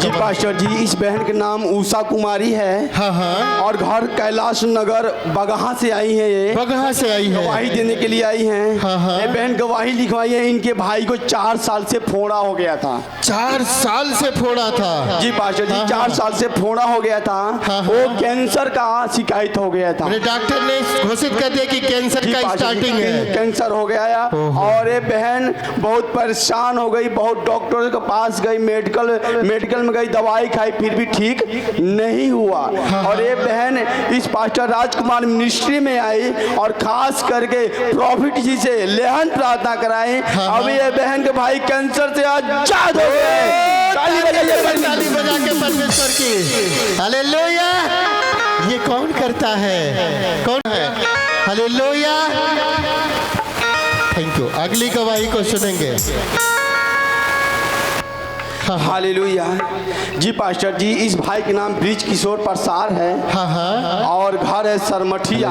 जी pastor जी, इस बहन के नाम उषा कुमारी है। हाँ हाँ। और घर कैलाश नगर बगहा से आई है। ये बगहा से आई है, गवाही देने के लिए आई हैं। हाँ हाँ। ये बहन गवाही लिखवाई है, इनके भाई को 4 साल से फोड़ा हो गया था। 4 साल से फोड़ा था? जी पास्टर जी, 4 साल से फोड़ा हो गया था। वो कैंसर का शिकायत हो गया था। डॉक्टर ने घोषित कर दिया कि कैंसर का स्टार्टिंग है, कैंसर हो गया। और ये बहन बहुत परेशान हो गई, बहुत डॉक्टर के पास गई, मेडिकल में गई, दवाई खाई, फिर भी ठीक नहीं हुआ। और ये बहन इस पास्टर राजकुमार मिनिस्ट्री में आई और खास करके प्रॉफिट जी से लेहन प्रार्थना कराई। अभी ये बहन के भाई कैंसर से आजाद हो गए। ताली बजा के परमेश्वर की हालेलुया। ये कौन करता है? कौन है? हालेलुया। Thank you. अगली गवाही को सुनेंगे। हालेलुया। जी पास्टर जी, इस भाई के नाम ब्रिज किशोर प्रसाद है। हाँ हाँ। और घर है सरमठिया।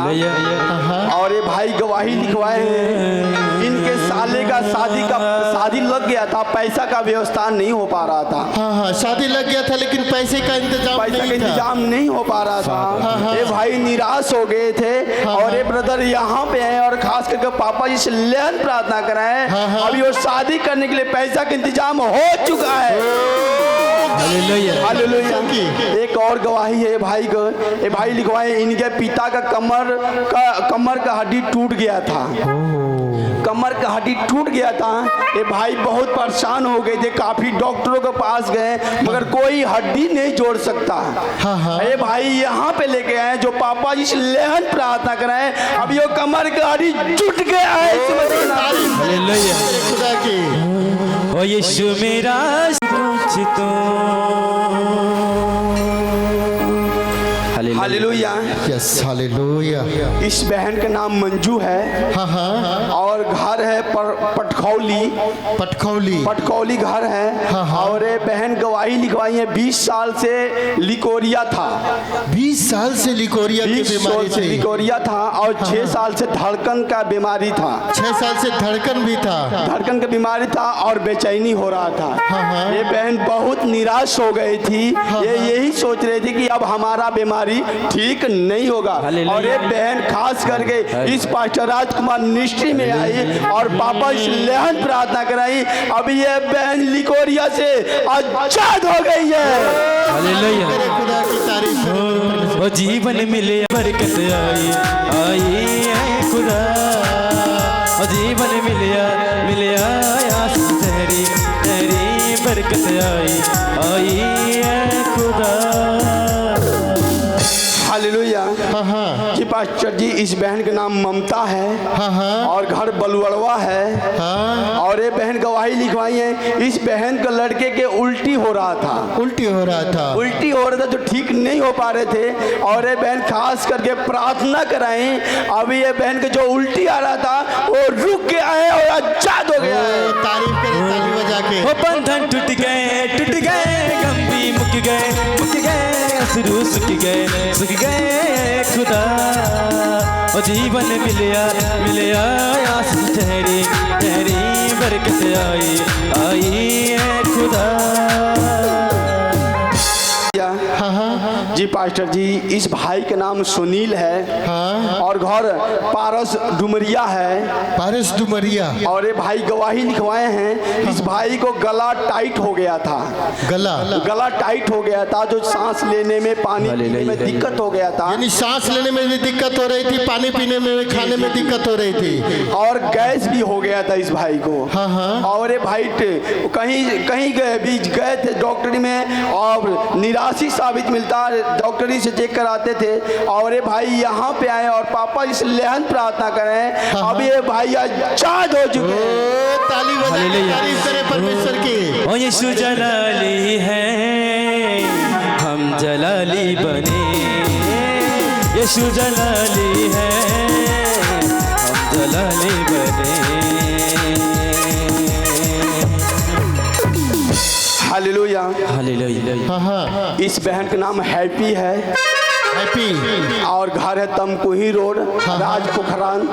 और ये भाई गवाही लिखवाए हैं। इनके साले का शादी लग गया था, पैसा का व्यवस्था नहीं हो पा रहा था। हाँ हाँ, शादी लग गया था लेकिन पैसे का इंतजाम नहीं हो पा रहा था। ये भाई निराश हो गए थे। और ये ब्रदर यहाँ पे है और खास करके पापा जी से लेहन प्रार्थना कराए। अभी वो शादी करने के लिए पैसा का इंतजाम हो चुका है। हालेलुया। एक और गवाही है भाई को। ये भाई लिखवाए, इनके पिता का कमर का हड्डी टूट गया था। कमर का हड्डी टूट गया था। ये भाई बहुत परेशान हो गए थे, काफी डॉक्टरों के पास गए मगर कोई हड्डी नहीं जोड़ सकता। ये भाई यहाँ पे लेके आए जो पापा जी से लेहन प्रार्थना कराए। अब ये कमर का हड्डी टूट गया है। खुदा की ओ यीशु मेरा तो हालेलुया। Yes hallelujah. इस बहन का नाम मंजू है। हाँ हाँ। और घर है पटखौली घर है। हाँ हाँ। और ये बहन गवाही लिखवाई है, 20 साल से लिकोरिया था। 20 साल से लिकोरिया की बीमारी थी। लिकोरिया था और 6 साल से धड़कन का बीमारी था। 6 साल से धड़कन भी था। धड़कन का बीमारी था और बेचैनी हो रहा था। ये बहन बहुत निराश हो गई थी। ये यही सोच रही थी कि अब हमारा बीमारी ठीक नहीं होगा। और ये बहन खास करके इस पास्टर राजकुमार मिनिस्ट्री में आई और पापा इस लेहन प्रार्थना कराई। अभी ये बहन लिकोरिया से आजाद हो गई है। खुदा की तारीफ हो। जीवन मिले बरकत आई है खुदा। हो जीवन मिले आस तेरी बरकत आई है खुदा। हालेलुया। हाँ। जी पास्टर जी, इस बहन का नाम ममता है। हाँ। और घर बलुअड़वा है। हाँ। और ये बहन गवाही लिखवाई है, इस बहन के लड़के के उल्टी हो रहा था जो ठीक नहीं हो पा रहे थे। और ये बहन खास करके प्रार्थना कराई। अभी ये बहन के जो उल्टी आ रहा था वो रुक गया है और आजाद हो गया है। तारीफ करें ताली बजा के। वो बंधन टूट गए गम भी मुक गए अश्रु सुख गए खुदा। ओ जीवन मिले आस तेरी बरकत आई है खुदा। जी पास्टर जी, इस भाई का नाम सुनील है। हाँ। और घर पारस डुमरिया है। और ये भाई गवाही लिखवाए हैं, इस भाई को गला टाइट हो गया था। गला टाइट हो गया था, जो सांस लेने में पानी पीने में दिक्कत हो गया था। यानी सांस लेने में भी दिक्कत हो रही थी, पानी पीने में, खाने में दिक्कत हो रही थी। और गैस भी हो गया था इस भाई को। और ये भाई कहीं गए थे डॉक्टरी में और निराशी साबित मिलता, डॉक्टरी से चेक कराते थे। और ये भाई यहाँ पे आए और पापा इस लेहन प्रार्थना करें। अब ये भाई आजाद हो चुके हैं। ताली बजाएं, तारीफ करें परमेश्वर की। ओ यीशु जलाली है, हम जलाली बने। यीशु जलाली है, हम जलाली बने। हालेलुया। हालेलुया। इस बहन का नाम हैप्पी है। हैप्पी। और घर है तमकुही रोड, राज पोखरान।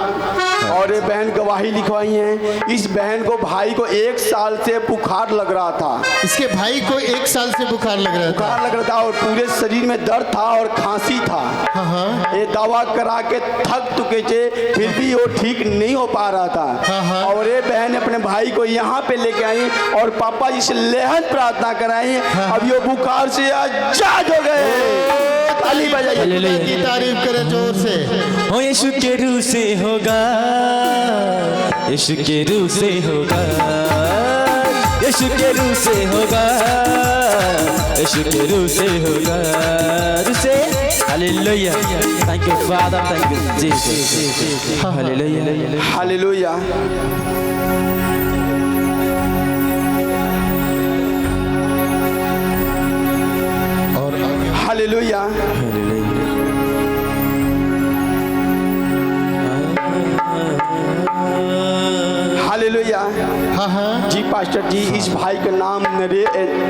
और ये बहन गवाही लिखवाई है। इस बहन को भाई को 1 साल से बुखार लग रहा था। इसके भाई को 1 साल से बुखार लग रहा था। बुखार लग रहा था और पूरे शरीर में दर्द था और खांसी था। हाँ हाँ ये दवा करा के थक चुके थे, फिर भी वो ठीक नहीं हो पा रहा था। हाँ। और ये बहन अपने भाई को यहाँ पे लेके आई और पापा जी से लेहन प्रार्थना कराई। अब ये बुखार से आजाद हो गए। ताली बजाइए, की तारीफ करे जोर से। ओ यीशु के रूह से होगा, यीशु के रूह से होगा, यीशु के रूह से होगा, यीशु के रूह से होगा। रूह से hallelujah. Thank you father, thank you Jesus. Hallelujah, hallelujah. और हालेलुया। हालेलुया। हाँ हाँ जी पास्टर जी, इस भाई का नाम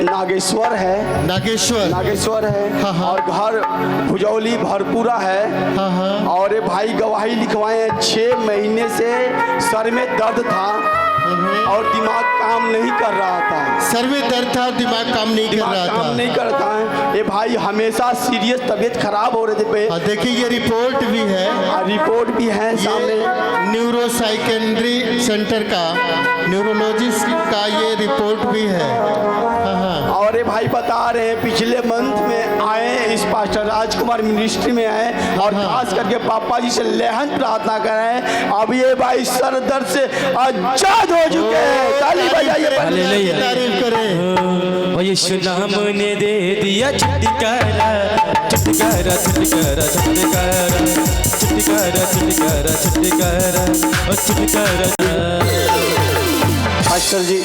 नागेश्वर है। नागेश्वर। नागेश्वर है। हाँ, हाँ। और घर भुजौली भरपूरा है। हाँ हाँ और ये भाई गवाही लिखवाए हैं। 6 महीने से सर में दर्द था और दिमाग काम नहीं कर रहा था। सर में दर्द था, दिमाग काम नहीं कर दिमाग रहा काम था। नहीं करता है। ये भाई हमेशा सीरियस तबीयत खराब हो रहे थे। हाँ, देखिए ये रिपोर्ट भी है। रिपोर्ट भी है सामने। ये न्यूरो साइकेंड्री सेंटर का न्यूरोलॉजिस्ट का ये रिपोर्ट भी है। हाँ हाँ और ये भाई बता रहे हैं पिछले मंथ में आए, इस पास्टर राजकुमार मिनिस्ट्री में आए और खास करके पापा जी से लेहन प्रार्थना कराएं। अब ये भाई सर दर्द से आजाद हो चुके हैं। ताली बजाइए। हालेलुया। तारीफ करें। ओ यीशु नाम ने दे दिया छुटकारा, छुटकारा, छुटकारा, छुटकारा, छुटकारा, छुटकारा, छुटकारा, ओ छुटकारा। पास्टर जी,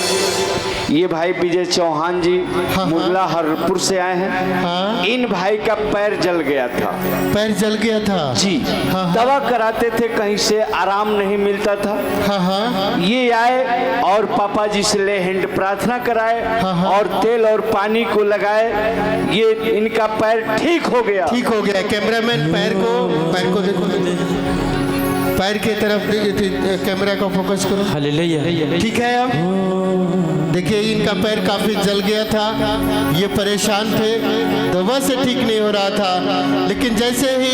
ये भाई विजय चौहान जी हाँ। मुगला हरपुर से आए हैं। हाँ। इन भाई का पैर जल गया था। पैर जल गया था। जी। हाँ। दवा कराते थे, कहीं से आराम नहीं मिलता था। हाँ हाँ ये आए और पापा जी से ले हैंड प्रार्थना कराए हाँ। और तेल और पानी को लगाए। ये इनका पैर ठीक हो गया। ठीक हो गया। कैमरामैन पैर को देखो, पैर की तरफ कैमरा को फोकस करो। हालेलुया। ठीक है। अब देखिए इनका पैर काफी जल गया था। ये परेशान थे, दवा से ठीक नहीं हो रहा था। लेकिन जैसे ही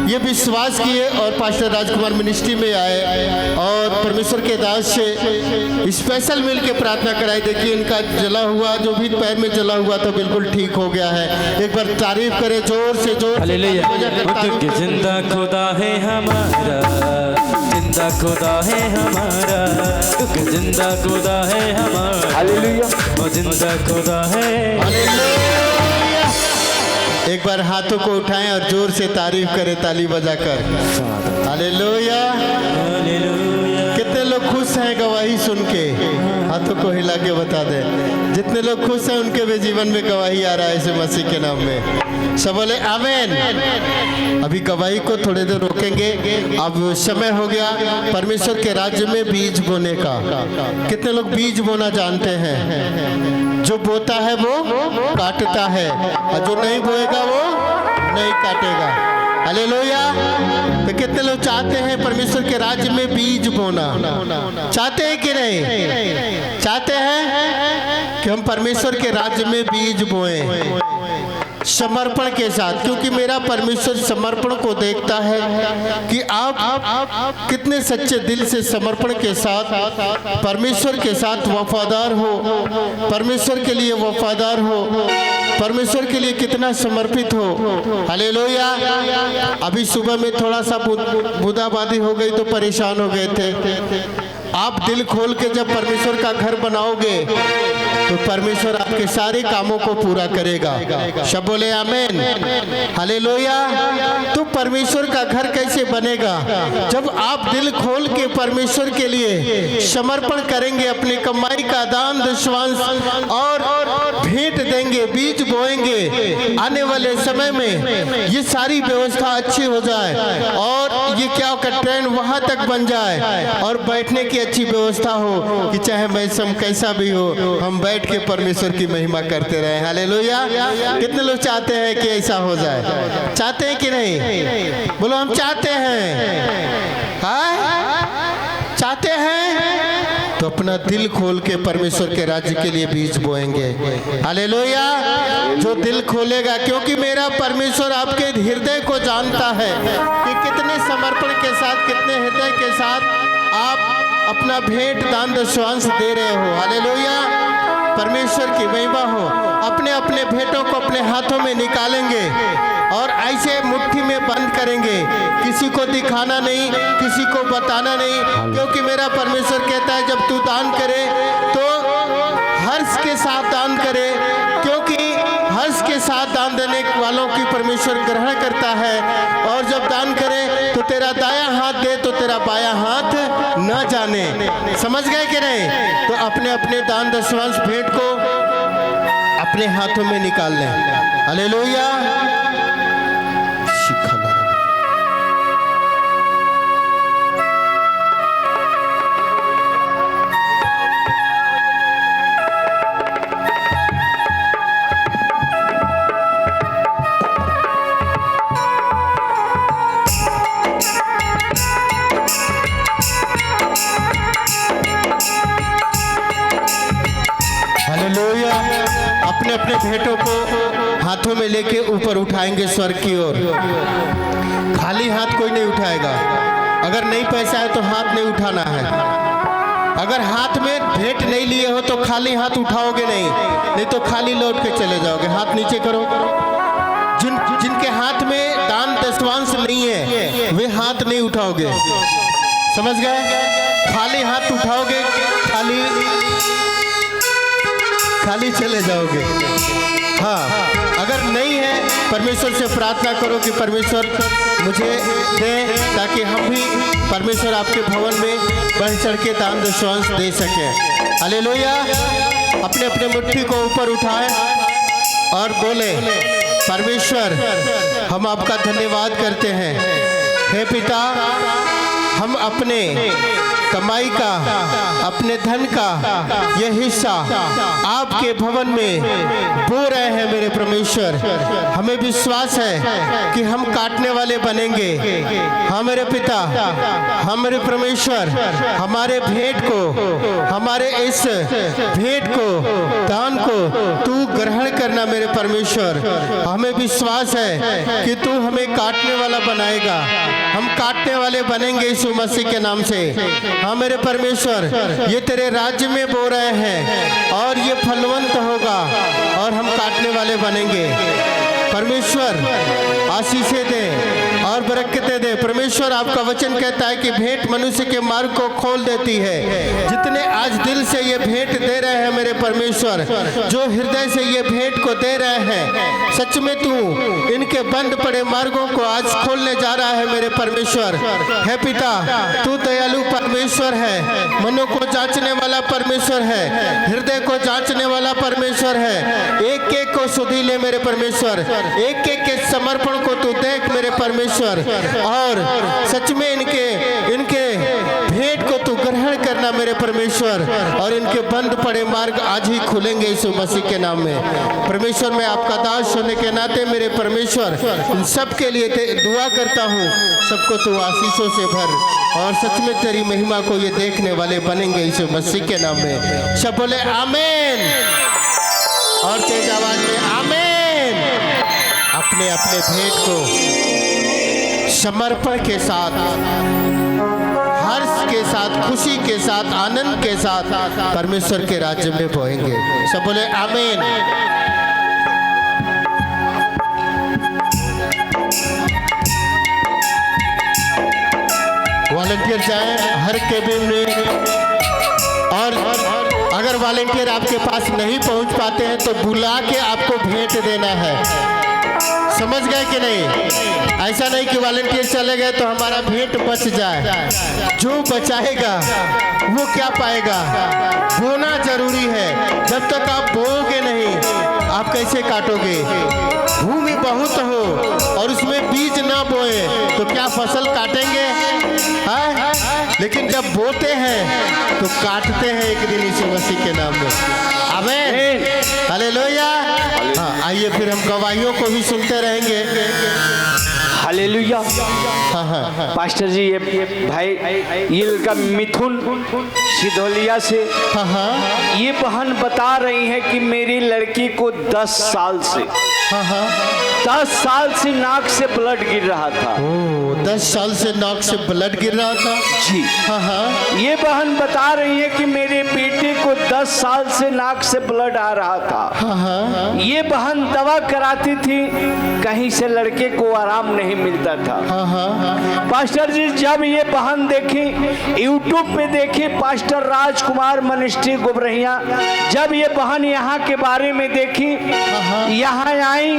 ये विश्वास किए और पास्टर राजकुमार मिनिस्ट्री में आए और परमेश्वर के दास से स्पेशल मिल के प्रार्थना कराई। देखिए इनका जला हुआ, जो भी पैर में जला हुआ था, बिल्कुल ठीक हो गया है। एक बार तारीफ करें जोर से, जोर से। हालेलुया। क्योंकि जिंदा खुदा है हमारा, जिंदा खुदा है हमारा, क्योंकि जिंदा खुदा है हमारा। हालेलुया। ओ जिंदा खुदा है। एक बार हाथों को उठाएं और जोर से तारीफ करें ताली बजाकर। हालेलुया। हालेलुया। कितने लोग खुश हैं गवाही सुन के? हाथों को हिला के बता दें। जितने लोग खुश हैं उनके भी जीवन में गवाही आ रहा है इस मसीह के नाम में। सब बोले आमीन। अभी गवाही को थोड़ी देर रोकेंगे। अब समय हो गया परमेश्वर के राज्य में बीज बोने का। कितने लोग बीज बोना जानते हैं? जो बोता है वो काटता है और जो नहीं बोएगा वो नहीं काटेगा। हालेलुया। तो कितने लोग चाहते हैं परमेश्वर के राज्य में बीज बोना? चाहते हैं कि नहीं? चाहते हैं कि हम परमेश्वर के राज्य में बीज बोएं समर्पण के साथ, क्योंकि मेरा परमेश्वर समर्पण को देखता है कि आप कितने सच्चे दिल से समर्पण के साथ परमेश्वर के साथ वफादार हो, परमेश्वर के लिए वफादार हो, परमेश्वर के लिए कितना समर्पित हो। हालेलुया। अभी सुबह में थोड़ा सा बूंदाबांदी हो गई तो परेशान हो गए थे। आप दिल खोल के जब परमेश्वर का घर बनाओगे तो परमेश्वर आपके सारे कामों को पूरा करेगा। सब बोले आमीन। हालेलुया। तो परमेश्वर का घर कैसे बनेगा? जब आप दिल खोल के परमेश्वर के लिए समर्पण करेंगे, अपनी कमाई का दान दशमांश और भेंट देंगे, बीज बोएंगे। आने वाले समय में ये सारी व्यवस्था अच्छी हो जाए और ये क्या का ट्रेन वहां तक बन जाए और बैठने की अच्छी व्यवस्था हो कि चाहे मौसम कैसा भी हो, हम बैठ के परमेश्वर की महिमा करते रहे। हालेलुया। कितने लोग चाहते हैं कि ऐसा हो जाए? चाहते हैं कि नहीं? बोलो हम चाहते हैं। हाँ, चाहते हैं तो अपना दिल खोल के परमेश्वर के राज्य के लिए बीज बोएंगे। हालेलुया। जो दिल खोलेगा, क्योंकि मेरा परमेश्वर आपके हृदय को जानता है कि कितने समर्पण के साथ, कितने हृदय के साथ आप अपना भेंट दान दशवांश दे रहे हो। हालेलुया। परमेश्वर की महिमा हो। अपने अपने भेंटों को अपने हाथों में निकालेंगे और ऐसे मुट्ठी में बंद करेंगे, किसी को दिखाना नहीं, किसी को बताना नहीं, क्योंकि मेरा परमेश्वर कहता है जब तू दान करे तो हर्ष के साथ दान करे, क्योंकि हर्ष के साथ दान देने वालों की परमेश्वर ग्रहण करता है। और जब दान करे तो तेरा दायां हाथ दे तो तेरा बायां हाथ न जाने। समझ गए कि नहीं? तो अपने अपने दान दशवांश भेंट को अपने हाथों में निकाल लें। हालेलुया। हालेलुया। अपने अपने भेंटों को हाथों में लेके ऊपर उठाएंगे स्वर्ग की ओर। खाली हाथ कोई नहीं उठाएगा। अगर नहीं पैसा है तो हाथ नहीं उठाना है। अगर हाथ में भेंट नहीं लिए हो तो खाली हाथ उठाओगे नहीं तो खाली लौट के चले जाओगे। हाथ नीचे करो। जिनके हाथ में दान दशवांश नहीं है वे हाथ नहीं उठाओगे। समझ गए? खाली हाथ उठाओगे, खाली चले जाओगे। हाँ, अगर नहीं है परमेश्वर से प्रार्थना करो कि परमेश्वर मुझे दे, ताकि हम भी परमेश्वर आपके भवन में बढ़ चढ़ के दान दशवांश दे सकें। हालेलुया। अपने अपने मुट्ठी को ऊपर उठाएं और बोले, परमेश्वर हम आपका धन्यवाद करते हैं। हे पिता, हम अपने कमाई का, अपने धन का यह हिस्सा आपके भवन में बो रहे हैं मेरे परमेश्वर। हमें विश्वास है कि हम काटने वाले बनेंगे। हाँ मेरे पिता, हाँ मेरे परमेश्वर, हमारे भेंट को, हमारे इस भेंट को, दान को तू ग्रहण करना मेरे परमेश्वर। हमें विश्वास है कि तू हमें काटने वाला बनाएगा। हम काटने वाले बनेंगे यीशु मसीह के नाम से। हाँ मेरे परमेश्वर, ये तेरे राज्य में बो रहे हैं और ये फलवंत होगा और हम काटने वाले बनेंगे। परमेश्वर आशीषें दे और बरकतें दे। परमेश्वर आपका वचन कहता है कि भेंट मनुष्य के मार्ग को खोल देती है। जितने आज दिल से ये भेंट दे रहे हैं मेरे परमेश्वर, जो हृदय से ये भेंट को दे रहे हैं, सच में तू इनके बंद पड़े मार्गों को आज खोलने जा रहा है मेरे परमेश्वर। हे पिता, तू दयालु परमेश्वर है, मनों को जांचने वाला परमेश्वर है, हृदय को जांचने वाला परमेश्वर है। एक एक को सुधी ले मेरे परमेश्वर, एक एक के समर्पण को तू देख मेरे परमेश्वर, और सच में इनके भेंट को तू ग्रहण करना मेरे परमेश्वर, और इनके बंद पड़े मार्ग आज ही खुलेंगे यीशु मसीह के नाम में। परमेश्वर, मैं आपका दास होने के नाते मेरे परमेश्वर इन सबके लिए दुआ करता हूँ, सबको तू आशीषों से भर, और सच में तेरी महिमा को ये देखने वाले बनेंगे यीशु मसीह के नाम में। सब बोले आमीन और तेज आवाज में आमीन। अपने अपने भेंट को समर्पण के साथ, हर्ष के साथ, खुशी के साथ, आनंद के साथ परमेश्वर के राज्य में बोएंगे। सब बोले आमीन। वॉलंटियर जाएं हर केबिन में, और अगर वॉलंटियर आपके पास नहीं पहुंच पाते हैं तो बुला के आपको भेंट देना है। समझ गए कि नहीं? ऐसा नहीं कि वॉलंटियर चले गए तो हमारा भेंट बच जाए। जो बचाएगा वो क्या पाएगा? बोना जरूरी है। जब तक आप बोओगे नहीं, आप कैसे काटोगे? भूमि बहुत हो और उसमें बीज ना बोए तो क्या फसल काटेंगे? हाँ? लेकिन जब बोते हैं तो काटते हैं एक दिन यीशु मसीह के नाम में। आमीन, हालेलुया। हाँ, आइए फिर हम गवाहियों को भी सुनते रहेंगे। हालेलुया। हाँ हाँ पास्टर जी, ये भाई, ये लड़का मिथुन सिधौलिया से, हाँ हाँ ये बहन बता रही है कि मेरी लड़की को 10 साल से हाँ हाँ 10 साल से नाक से ब्लड गिर रहा था। ओ, 10 साल से नाक से ब्लड गिर रहा था। जी हाँ हाँ ये बहन बता रही है कि मेरे बेटे को 10 साल से नाक से ब्लड आ रहा था। हाँ हाँ ये बहन दवा कराती थी, कहीं से लड़के को आराम नहीं मिलता था। हाँ हाँ पास्टर जी, जब ये बहन देखी, यूट्यूब पे देखी पास्टर राजकुमार मिनिस्ट्री गोबरहिया, जब ये बहन यहाँ के बारे में देखी, यहाँ आई,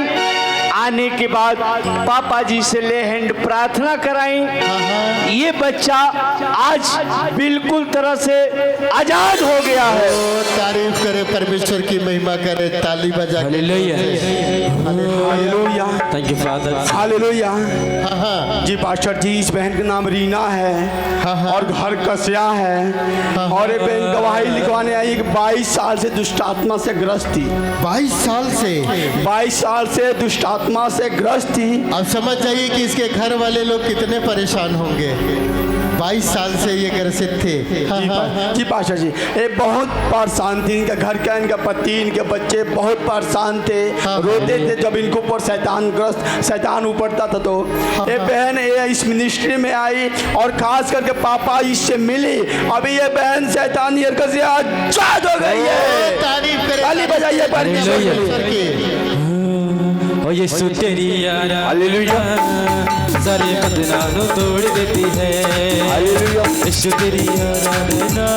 आने के बाद पापा जी से ले हैंड प्रार्थना कराई, ये बच्चा आज बिल्कुल तरह से आजाद हो गया है। ओ, तारीफ करे, परमेश्वर की महिमा करे, ताली बजा के। Hallelujah, thank you father. Hallelujah. हाँ हाँ जी पास्टर जी, इस बहन का नाम रीना है हाँ, हाँ। और घर कसिया है और ये बहन गवाही लिखवाने आई कि 22 साल से दुष्ट आत्मा से ग्रस्त थी। 22 साल से। 22 साल से दुष्ट आत्मा से ग्रस्त थी। अब समझ जाइए कि इसके घर वाले लोग कितने परेशान होंगे। 22 साल से ये ग्रसित थे। हाँ, हाँ, हाँ। जी पास्टर जी, ये बहुत परेशान थी। इनका घर का, इनका पति, इनके बच्चे बहुत परेशान थे, हाँ, रोते थे जब इनको ऊपर शैतान उपड़ता था। तो ये बहन ये इस मिनिस्ट्री में आई और खास करके पापा इससे मिली। अभी ये बहन शैतानी हरकत से आजाद हो गई है। तारीफ करे, ताली बजाइए परमेश्वर की। ओ यीशु तेरी यारा हालेलुया। सारे बदनाम तोड़ देती है। हालेलुया। यीशु तेरी आराधना